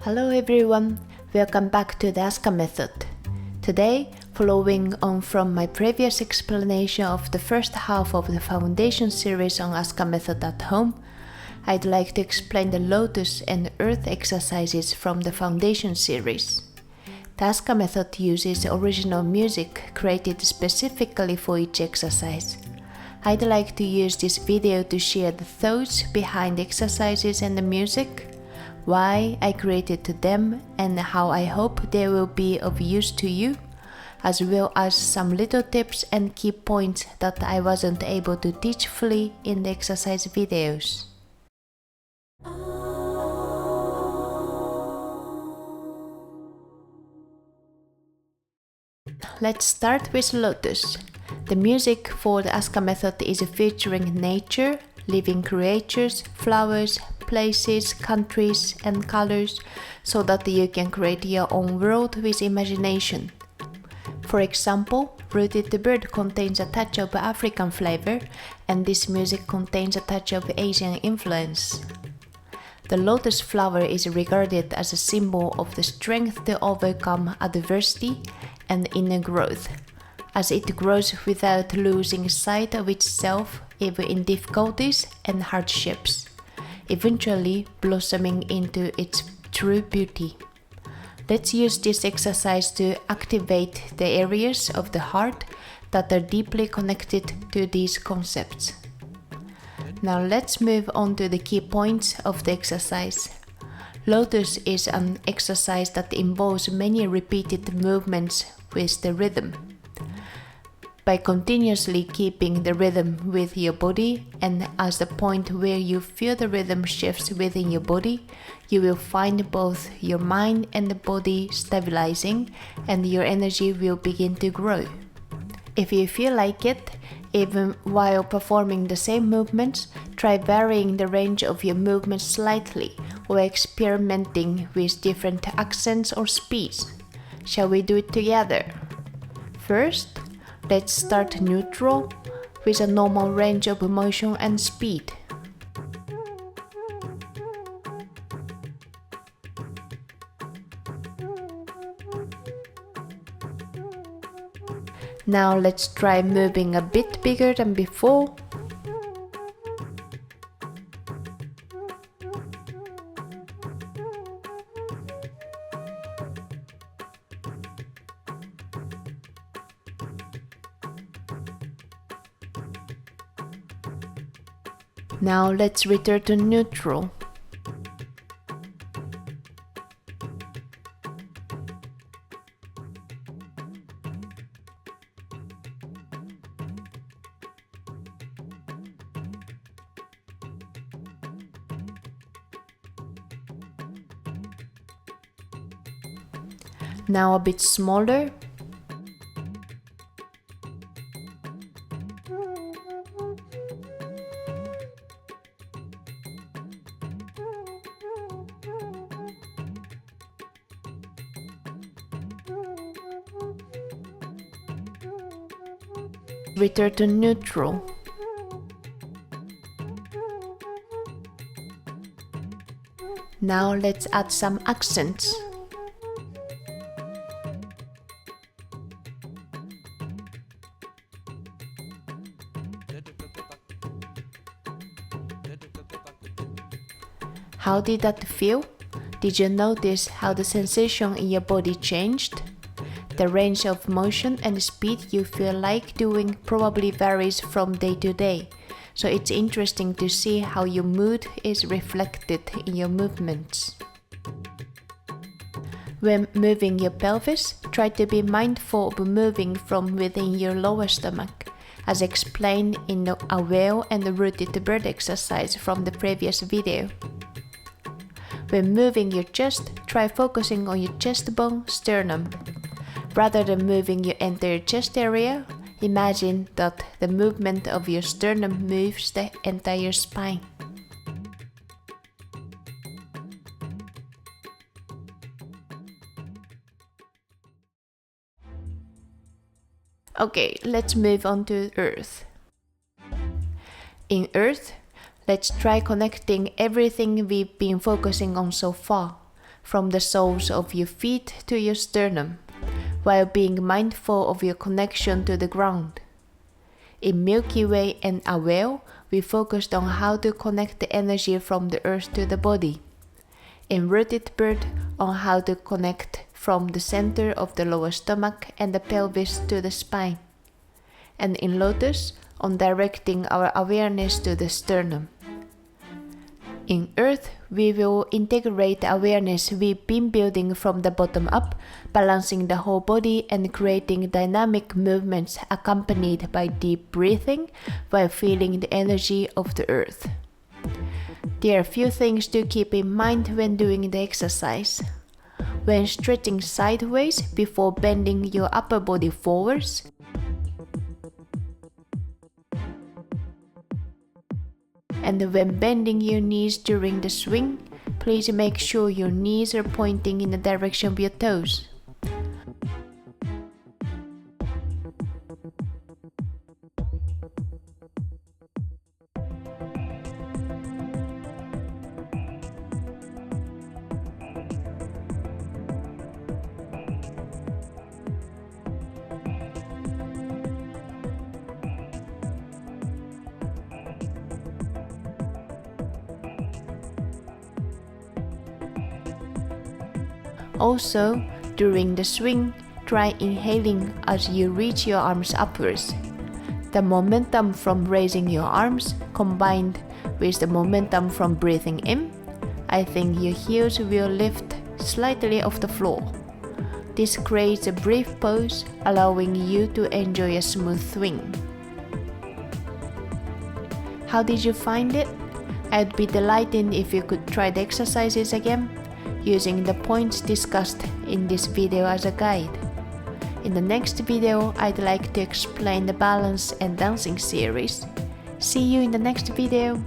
Hello everyone, welcome back to the Asuka method. Today, following on from my previous explanation of the first half of the foundation series on Asuka method at home, I'd like to explain the Lotus and Earth exercises from the foundation series. The Asuka method uses original music created specifically for each exercise. I'd like to use this video to share the thoughts behind the exercises and the music, why I created them, and how I hope they will be of use to you, as well as some little tips and key points that I wasn't able to teach fully in the exercise videos. Let's start with Lotus. The music for the Asuka method is featuring nature, living creatures, flowers, places, countries, and colors, so that you can create your own world with imagination. For example, Rooted the Bird contains a touch of African flavor, and this music contains a touch of Asian influence. The lotus flower is regarded as a symbol of the strength to overcome adversity and inner growth, as it grows without losing sight of itself even in difficulties and hardships, eventually blossoming into its true beauty. Let's use this exercise to activate the areas of the heart that are deeply connected to these concepts. Now let's move on to the key points of the exercise. Lotus is an exercise that involves many repeated movements with the rhythm. By continuously keeping the rhythm with your body, and at the point where you feel the rhythm shifts within your body, you will find both your mind and the body stabilizing, and your energy will begin to grow. If you feel like it, even while performing the same movements, try varying the range of your movements slightly or experimenting with different accents or speeds. Shall we do it together? First, let's start neutral with a normal range of motion and speed. Now let's try moving a bit bigger than before. Now let's return to neutral. Now a bit smaller. Return to neutral. Now let's add some accents. How did that feel? Did you notice how the sensation in your body changed? The range of motion and speed you feel like doing probably varies from day to day, so it's interesting to see how your mood is reflected in your movements. When moving your pelvis, try to be mindful of moving from within your lower stomach, as explained in the Aware and the Rooted Bird exercise from the previous video. When moving your chest, try focusing on your chest bone, sternum. Rather than moving your entire chest area, imagine that the movement of your sternum moves the entire spine. Okay, let's move on to Earth. In Earth, let's try connecting everything we've been focusing on so far. from the soles of your feet to your sternum, while being mindful of your connection to the ground. In Milky Way and Aware, we focused on how to connect the energy from the earth to the body. In Rooted Bird, on how to connect from the center of the lower stomach and the pelvis to the spine. And in Lotus, on directing our awareness to the sternum. In Earth, we will integrate the awareness we've been building from the bottom up, balancing the whole body and creating dynamic movements accompanied by deep breathing while feeling the energy of the Earth. There are a few things to keep in mind when doing the exercise. When stretching sideways before bending your upper body forwards, and when bending your knees during the swing, please make sure your knees are pointing in the direction of your toes. Also, during the swing, try inhaling as you reach your arms upwards. The momentum from raising your arms combined with the momentum from breathing in, I think your heels will lift slightly off the floor. This creates a brief pause, allowing you to enjoy a smooth swing. How did you find it? I'd be delighted if you could try the exercises again, using the points discussed in this video as a guide. In the next video, I'd like to explain the balance and dancing series. See you in the next video!